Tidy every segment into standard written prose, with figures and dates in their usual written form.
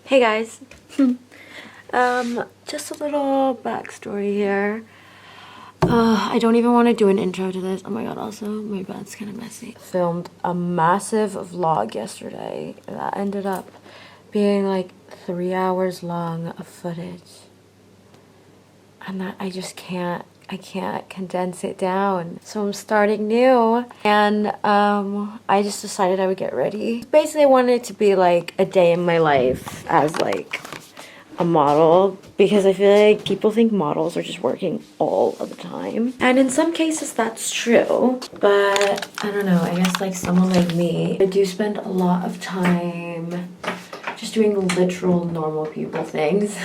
Hey guys. Just a little backstory here. I don't even want to do an intro to this. Oh my god, also my bed's kind of messy. Filmed a massive vlog yesterday that ended up being like 3 hours long of footage. And that I can't condense it down. So I'm starting new, and I just decided I would get ready. Basically, I wanted it to be like a day in my life as like a model, because I feel like people think models are just working all of the time. And in some cases that's true, but I don't know, I guess like someone like me, I do spend a lot of time just doing literal normal people things.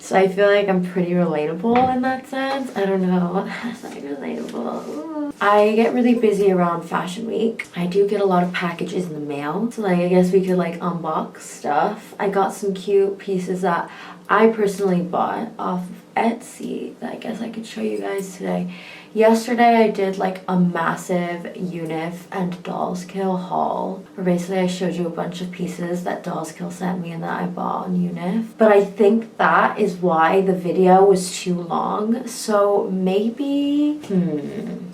So I feel like I'm pretty relatable in that sense. I don't know, that's like relatable. Ooh. I get really busy around Fashion Week. I do get a lot of packages in the mail. So like I guess we could like unbox stuff. I got some cute pieces that I personally bought off of Etsy that I guess I could show you guys today. Yesterday I did like a massive Unif and Dolls Kill haul, where basically I showed you a bunch of pieces that Dolls Kill sent me and that I bought on Unif. But I think that is why the video was too long, so maybe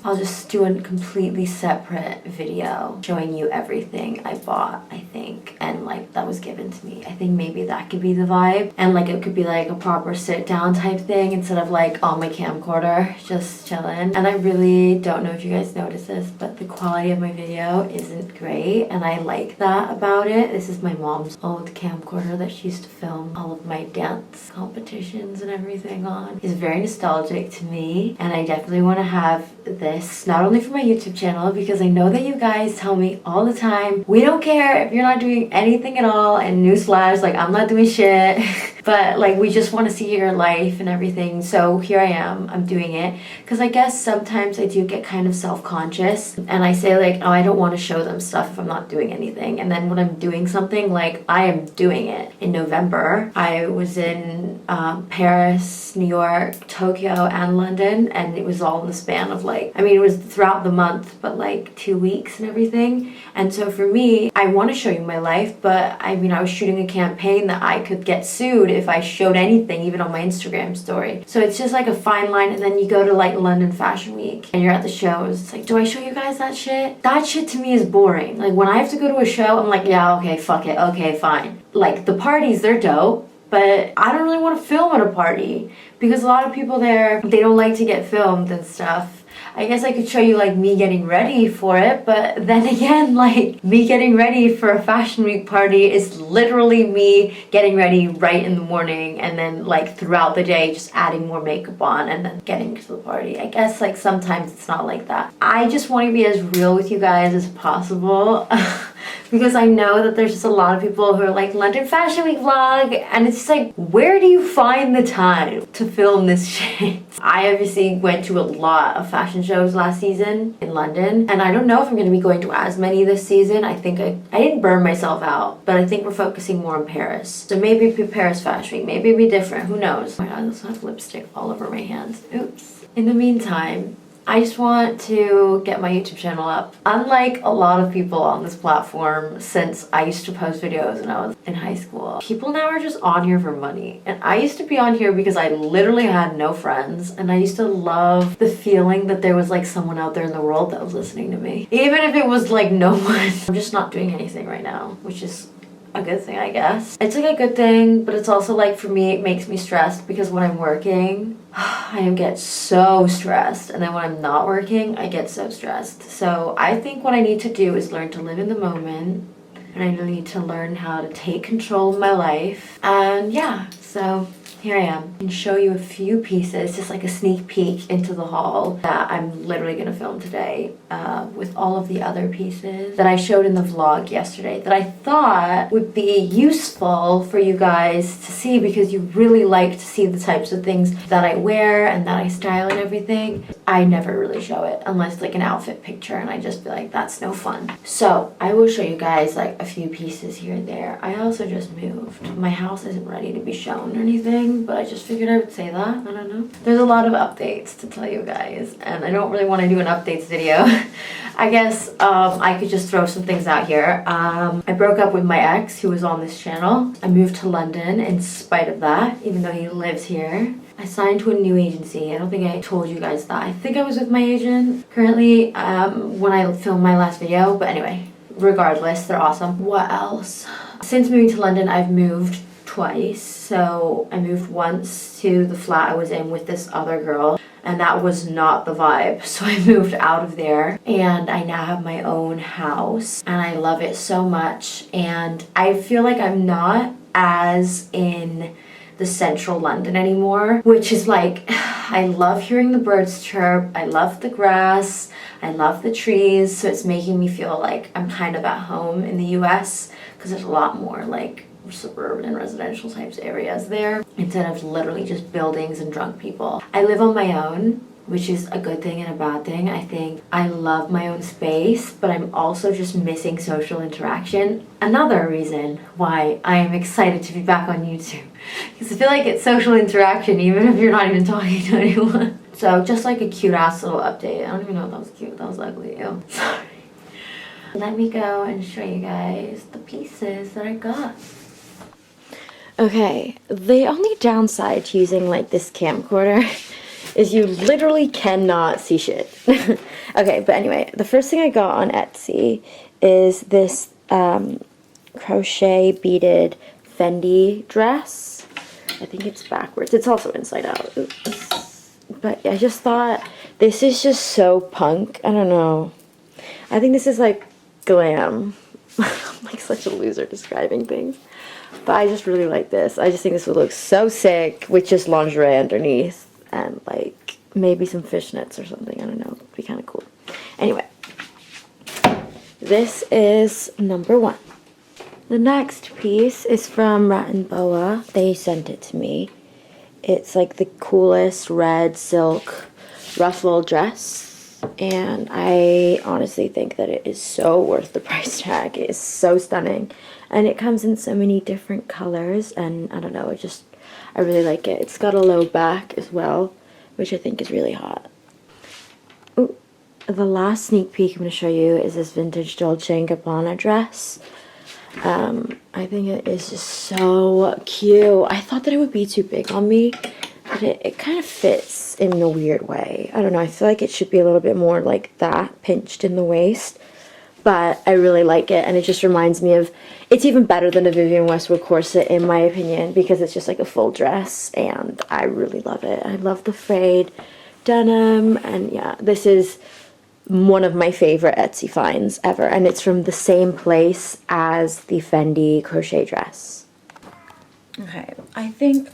I'll just do a completely separate video showing you everything I bought, I think, and like that was given to me. I think maybe that could be the vibe, and like it could be like a proper sit down type thing instead of like on my camcorder just chilling. And I really don't know if you guys notice this, but the quality of my video isn't great, and I like that about it. This is my mom's old camcorder that she used to film all of my dance competitions and everything on. It's very nostalgic to me, and I definitely want to have this not only for my YouTube channel, because I know that you guys tell me all the time, we don't care if you're not doing anything at all, and newsflash, like I'm not doing shit. But like we just want to see your life and everything, so here I am, I'm doing it. Because I guess sometimes I do get kind of self-conscious, and I say like, oh, I don't want to show them stuff if I'm not doing anything. And then when I'm doing something, like I am doing it. In November I was in Paris, New York, Tokyo, and London, and it was all in the span of like, I mean it was throughout the month, but like 2 weeks and everything. And so for me, I want to show you my life, but I mean I was shooting a campaign that I could get sued if I showed anything, even on my Instagram story. So it's just like a fine line. And then you go to like London Fashion Week and you're at the shows, it's like, do I show you guys that shit? That shit to me is boring. Like when I have to go to a show, I'm like, yeah, okay, fuck it, okay, fine. Like the parties, they're dope, but I don't really want to film at a party because a lot of people there, they don't like to get filmed and stuff. I guess I could show you like me getting ready for it, but then again, like me getting ready for a Fashion Week party is literally me getting ready right in the morning and then like throughout the day just adding more makeup on and then getting to the party. I guess like sometimes it's not like that. I just want to be as real with you guys as possible. Because I know that there's just a lot of people who are like, London Fashion Week vlog, and it's just like, where do you find the time to film this shit? I obviously went to a lot of fashion shows last season in London, and I don't know if I'm going to be going to as many this season. I think I didn't burn myself out, but I think we're focusing more on Paris. So maybe it'd be Paris Fashion Week, maybe it'd be different, who knows? Oh my god, I also have lipstick all over my hands. Oops. In the meantime, I just want to get my YouTube channel up. Unlike a lot of people on this platform, since I used to post videos when I was in high school, people now are just on here for money. And I used to be on here because I literally had no friends, and I used to love the feeling that there was like someone out there in the world that was listening to me. Even if it was like no one. I'm just not doing anything right now, which is a good thing, I guess. It's like a good thing, but it's also like for me it makes me stressed because when I'm working I get so stressed, and then when I'm not working I get so stressed. So I think what I need to do is learn to live in the moment, and I need to learn how to take control of my life. And yeah, so here I am. I can show you a few pieces, just like a sneak peek into the haul that I'm literally gonna film today with all of the other pieces that I showed in the vlog yesterday that I thought would be useful for you guys to see, because you really like to see the types of things that I wear and that I style and everything. I never really show it unless like an outfit picture, and I just be like, that's no fun. So I will show you guys like a few pieces here and there. I also just moved. My house isn't ready to be shown or anything. soon, but I just figured I would say that. I don't know. There's a lot of updates to tell you guys, and I don't really want to do an updates video. I guess I could just throw some things out here. I broke up with my ex who was on this channel. I moved to London in spite of that, even though he lives here. I signed to a new agency. I don't think I told you guys that. I think I was with my agent currently when I filmed my last video, but anyway, regardless, they're awesome. What else? Since moving to London, I've moved twice. So I moved once to the flat I was in with this other girl, and that was not the vibe. So I moved out of there, and I now have my own house, and I love it so much. And I feel like I'm not as in the central London anymore, which is like, I love hearing the birds chirp, I love the grass, I love the trees, so it's making me feel like I'm kind of at home in the US, because there's a lot more like suburban and residential types areas there, instead of literally just buildings and drunk people. I live on my own, which is a good thing and a bad thing. I think I love my own space, but I'm also just missing social interaction. Another reason why I am excited to be back on YouTube, because I feel like it's social interaction even if you're not even talking to anyone. So just like a cute ass little update. I don't even know if that was cute, that was ugly, ew. Sorry. Let me go and show you guys the pieces that I got. Okay, the only downside to using like this camcorder is you literally cannot see shit. Okay, but anyway, the first thing I got on Etsy is this crochet beaded Fendi dress. I think it's backwards. It's also inside out. Oops. But I just thought this is just so punk. I don't know. I think this is like glam. I'm like such a loser describing things. But I just really like this. I just think this would look so sick with just lingerie underneath and like maybe some fishnets or something. I don't know. It'd be kind of cool. Anyway, this is number 1. The next piece is from Rat and Boa. They sent it to me. It's like the coolest red silk ruffle dress, and I honestly think that it is so worth the price tag. It is so stunning, and it comes in so many different colors, and I don't know, I really like it. It's got a low back as well, which I think is really hot. Ooh, the last sneak peek I'm going to show you is this vintage Dolce & Gabbana dress. I think it is just so cute. I thought that it would be too big on me, but it kind of fits in a weird way. I don't know, I feel like it should be a little bit more like that, pinched in the waist. But I really like it, and it just reminds me of, it's even better than a Vivienne Westwood corset in my opinion, because it's just like a full dress, and I really love it. I love the frayed denim, and yeah, this is one of my favorite Etsy finds ever, and it's from the same place as the Fendi crochet dress. Okay, I think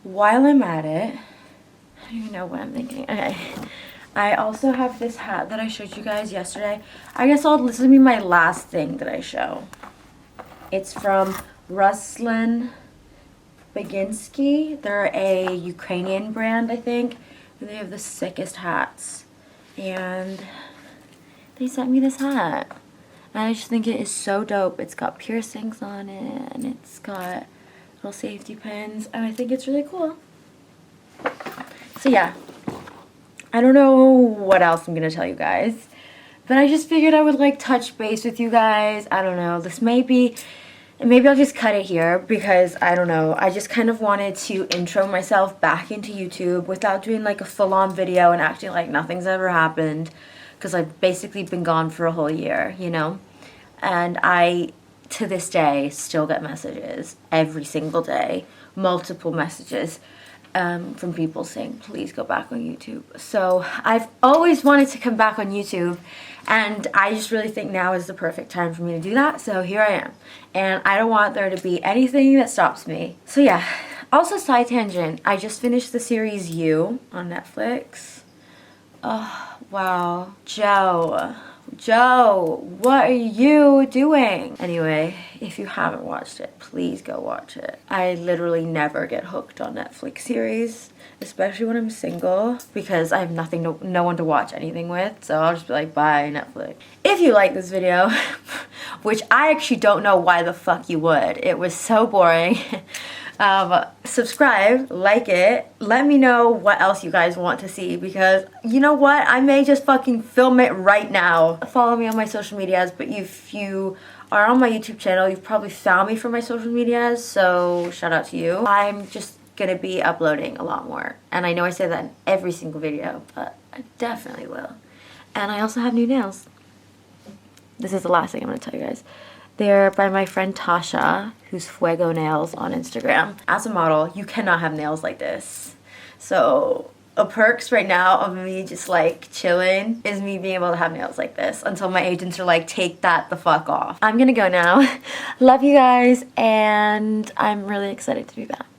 while I'm at it, I don't even know what I'm thinking. Okay, I also have this hat that I showed you guys yesterday. I guess this will be my last thing that I show. It's from Ruslan Baginski. They're a Ukrainian brand, I think. And they have the sickest hats. And they sent me this hat. And I just think it is so dope. It's got piercings on it, and it's got little safety pins, and I think it's really cool. So yeah, I don't know what else I'm gonna tell you guys, but I just figured I would like touch base with you guys. I don't know, this maybe I'll just cut it here, because I don't know, I just kind of wanted to intro myself back into YouTube without doing like a full-on video and acting like nothing's ever happened, because I've basically been gone for a whole year, you know? And I, to this day, still get messages every single day, multiple messages from people saying, please go back on YouTube. So I've always wanted to come back on YouTube, and I just really think now is the perfect time for me to do that. So here I am, and I don't want there to be anything that stops me. So yeah, also side tangent, I just finished the series You on Netflix. Oh, wow. Joe, what are you doing? Anyway, if you haven't watched it, please go watch it. I literally never get hooked on Netflix series, especially when I'm single, because I have no one to watch anything with, so I'll just be like, bye, Netflix. If you like this video, which I actually don't know why the fuck you would, it was so boring. Subscribe, like it, let me know what else you guys want to see, because you know what, I may just fucking film it right now. Follow me on my social medias, but if you are on my YouTube channel, you've probably found me from my social medias, so shout out to you. I'm just gonna be uploading a lot more, and I know I say that in every single video, but I definitely will. And I also have new nails. This is the last thing I'm gonna tell you guys. They're by my friend Tasha, who's Fuego Nails on Instagram. As a model, you cannot have nails like this. So a perks right now of me just like chilling is me being able to have nails like this until my agents are like, take that the fuck off. I'm gonna go now. Love you guys, and I'm really excited to be back.